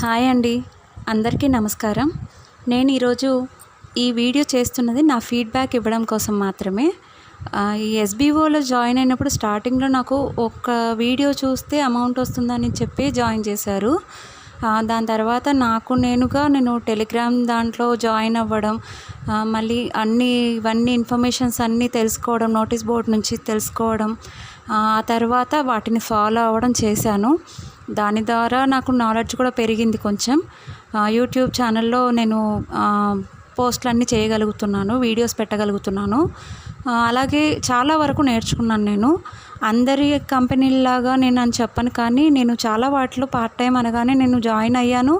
Hi అండి, అందరికీ నమస్కారం. నేను ఈరోజు ఈ వీడియో చేస్తున్నది నా ఫీడ్బ్యాక్ ఇవ్వడం కోసం మాత్రమే. ఈ ఎస్బీఓలో జాయిన్ అయినప్పుడు స్టార్టింగ్లో నాకు ఒక వీడియో చూస్తే అమౌంట్ వస్తుందని చెప్పి జాయిన్ చేశారు. దాని తర్వాత నేను టెలిగ్రామ్ దాంట్లో జాయిన్ అవ్వడం, మళ్ళీ ఇవన్నీ ఇన్ఫర్మేషన్స్ అన్నీ తెలుసుకోవడం, నోటీస్ బోర్డ్ నుంచి తెలుసుకోవడం, ఆ తర్వాత వాటిని ఫాలో అవ్వడం చేశాను. దాని ద్వారా నాకు నాలెడ్జ్ కూడా పెరిగింది కొంచెం. యూట్యూబ్ ఛానల్లో నేను పోస్టులన్నీ చేయగలుగుతున్నాను, వీడియోస్ పెట్టగలుగుతున్నాను. అలాగే చాలా వరకు నేర్చుకున్నాను నేను. అందరి కంపెనీల్లాగా నేను అని చెప్పను, కానీ నేను చాలా వాటిలో పార్ట్ టైం అనగానే నేను జాయిన్ అయ్యాను,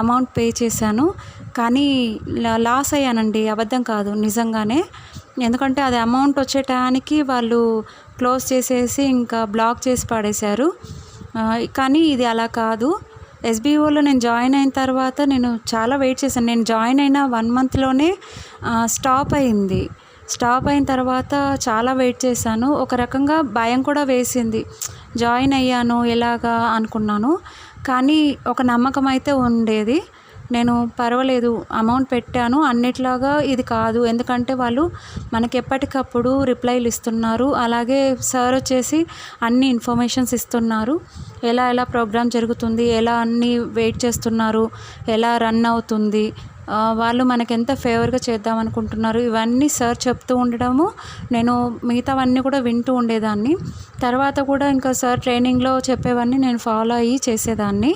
అమౌంట్ పే చేశాను. కానీ లాస్ అయ్యానండి, అబద్ధం కాదు, నిజంగానే. ఎందుకంటే అది అమౌంట్ వచ్చే టయానికి వాళ్ళు క్లోజ్ చేసేసి ఇంకా బ్లాక్ చేసి పడేశారు. కానీ ఇది అలా కాదు. ఎస్బీఓలో నేను జాయిన్ అయిన తర్వాత నేను చాలా వెయిట్ చేశాను. నేను జాయిన్ అయిన 1 మంత్లోనే స్టాప్ అయింది. స్టాప్ అయిన తర్వాత చాలా వెయిట్ చేశాను. ఒక రకంగా భయం కూడా వేసింది. జాయిన్ అయ్యాను ఎలాగా అనుకున్నాను, కానీ ఒక నమ్మకం అయితే ఉండేది. నేను పర్వాలేదు, అమౌంట్ పెట్టాను అన్నిట్లాగా ఇది కాదు. ఎందుకంటే వాళ్ళు మనకి ఎప్పటికప్పుడు రిప్లైలు ఇస్తున్నారు. అలాగే సార్ వచ్చేసి అన్ని ఇన్ఫర్మేషన్స్ ఇస్తున్నారు. ఎలా ప్రోగ్రామ్ జరుగుతుంది, ఎలా అన్నీ వెయిట్ చేస్తున్నారు, ఎలా రన్ అవుతుంది, వాళ్ళు మనకి ఎంత ఫేవర్గా చేద్దాం అనుకుంటున్నారు, ఇవన్నీ సార్ చెప్తూ ఉండడము, నేను మిగతావన్నీ కూడా వింటూ ఉండేదాన్ని. తర్వాత కూడా ఇంకా సార్ ట్రైనింగ్లో చెప్పేవన్నీ నేను ఫాలో అయ్యి చేసేదాన్ని.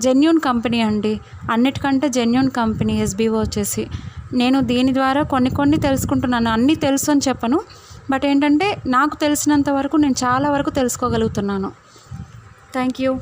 జెన్యూన్ కంపెనీ అండి, అన్నిటికంటే జెన్యూన్ కంపెనీ ఎస్బీఓ వచ్చేసి. నేను దీని ద్వారా కొన్ని తెలుసుకుంటున్నాను. అన్నీ తెలుసు అని చెప్పను, బట్ ఏంటంటే నాకు తెలిసినంత వరకు నేను చాలా వరకు తెలుసుకోగలుగుతున్నాను. Thank you.